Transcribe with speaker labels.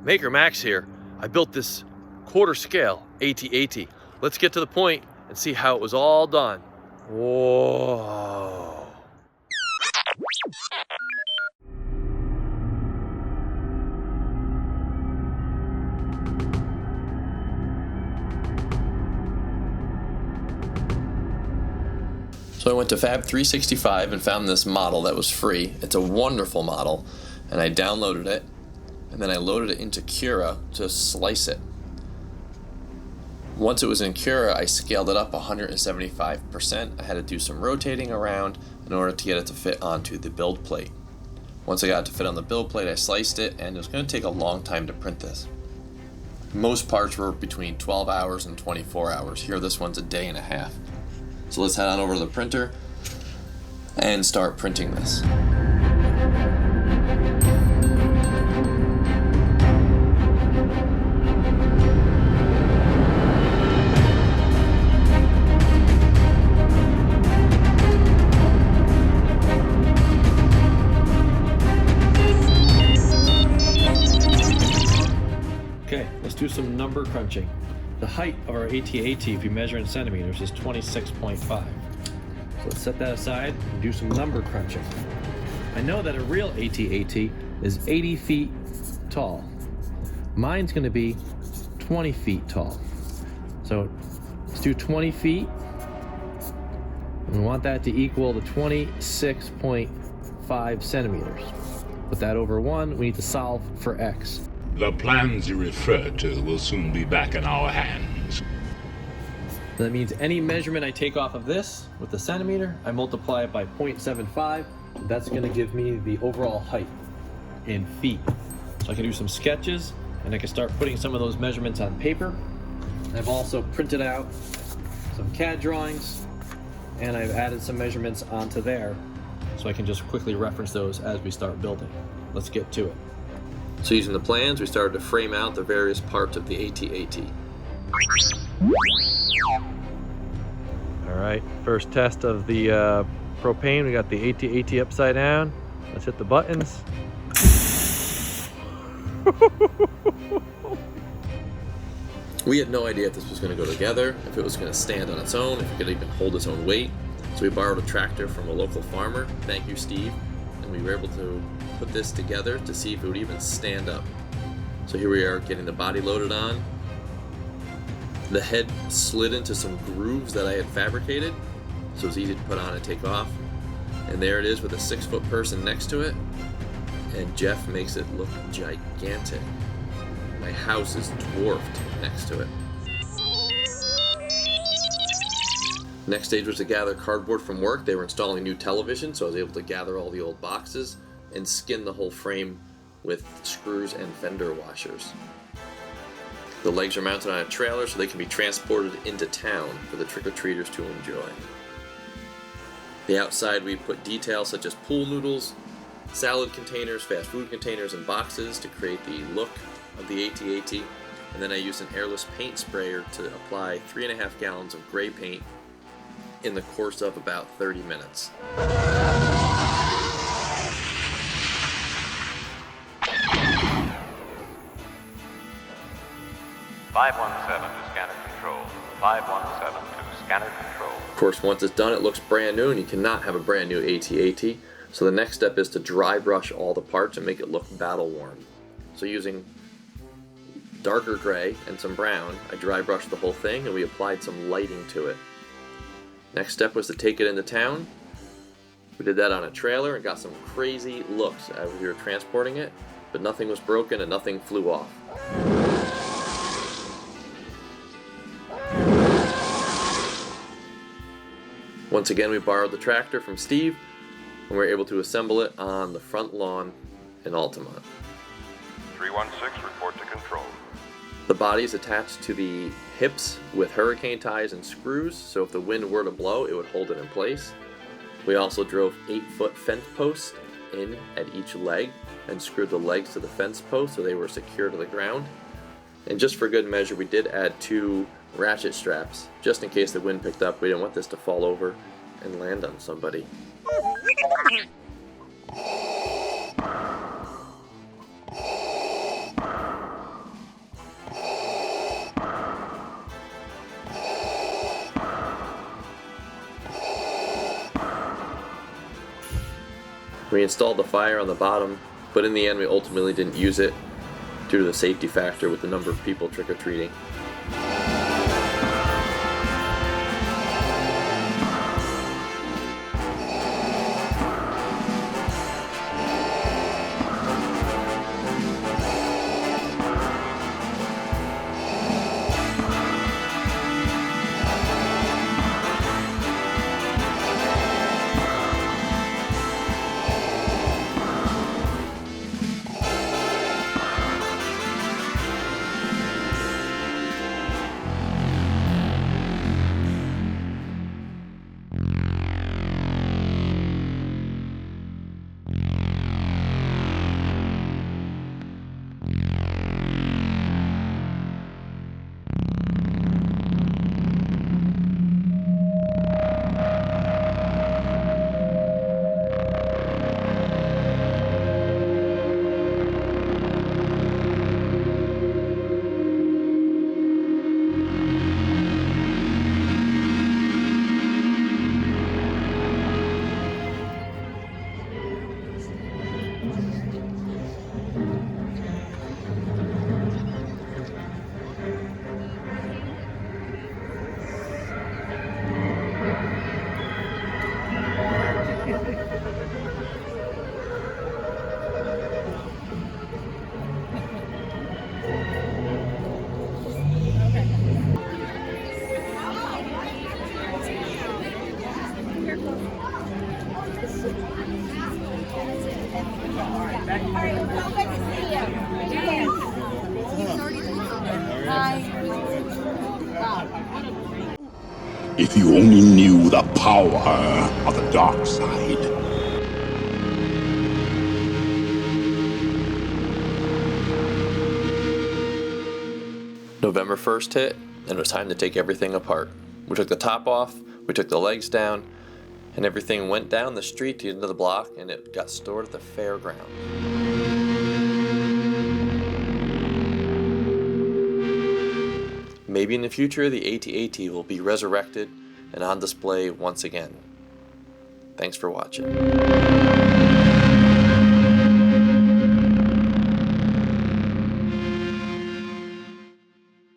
Speaker 1: Maker Max here. I built this quarter scale AT-AT. Let's get to the point and see how it was all done. Whoa. So I went to Fab 365 and found this model that was free. It's a wonderful model, and I downloaded it, and then I loaded it into Cura to slice it. Once it was in Cura, I scaled it up 175%. I had to do some rotating around in order to get it to fit onto the build plate. Once I got it to fit on the build plate, I sliced it, and it was going to take a long time to print this. Most parts were between 12 hours and 24 hours. Here, this one's a day and a half. So let's head on over to the printer and start printing this. Okay, let's do some number crunching. The height of our AT-AT, if you measure in centimeters, is 26.5. So let's set that aside and do some number crunching. I know that a real AT-AT is 80 feet tall. Mine's going to be 20 feet tall. So let's do 20 feet. And we want that to equal the 26.5 centimeters. Put that over 1. We need to solve for x.
Speaker 2: The plans you referred to will soon be back in our hands.
Speaker 1: That means any measurement I take off of this with the centimeter, I multiply it by 0.75. That's going to give me the overall height in feet. So I can do some sketches, and I can start putting some of those measurements on paper. I've also printed out some CAD drawings, and I've added some measurements onto there, so I can just quickly reference those as we start building. Let's get to it. So using the plans, we started to frame out the various parts of the AT-AT. All right, first test of the propane. We got the AT-AT upside down. Let's hit the buttons. We had no idea if this was going to go together, if it was going to stand on its own, if it could even hold its own weight. So we borrowed a tractor from a local farmer. Thank you, Steve. And we were able to put this together to see if it would even stand up. So here we are getting the body loaded on. The head slid into some grooves that I had fabricated, so it was easy to put on and take off. And there it is with a 6-foot person next to it. And Jeff makes it look gigantic. My house is dwarfed next to it. Next stage was to gather cardboard from work. They were installing a new television, so I was able to gather all the old boxes and skin the whole frame with screws and fender washers. The legs are mounted on a trailer so they can be transported into town for the trick-or-treaters to enjoy. The outside we put details such as pool noodles, salad containers, fast food containers, and boxes to create the look of the AT-AT. And then I used an airless paint sprayer to apply 3.5 gallons of gray paint in the course of about 30 minutes.
Speaker 3: 517 to scanner control. 517 to scanner control.
Speaker 1: Of course, once it's done, it looks brand new, and you cannot have a brand new AT-AT. So the next step is to dry brush all the parts and make it look battle worn. So using darker gray and some brown, I dry brushed the whole thing, and we applied some lighting to it. Next step was to take it into town. We did that on a trailer and got some crazy looks as we were transporting it, but nothing was broken and nothing flew off. Once again, we borrowed the tractor from Steve, and we were able to assemble it on the front lawn in Altamont.
Speaker 3: 316, report to control.
Speaker 1: The body is attached to the hips with hurricane ties and screws, so if the wind were to blow, it would hold it in place. We also drove 8-foot fence posts in at each leg and screwed the legs to the fence post so they were secure to the ground. And just for good measure, we did add 2 ratchet straps, just in case the wind picked up. We didn't want this to fall over and land on somebody. We installed the fire on the bottom, but in the end we ultimately didn't use it due to the safety factor with the number of people trick-or-treating.
Speaker 2: If you only knew the power of the dark side.
Speaker 1: November 1st hit, and it was time to take everything apart. We took the top off, we took the legs down, and everything went down the street to the end of the block, and it got stored at the fairground. Maybe in the future, the AT-AT will be resurrected and on display once again. Thanks for watching.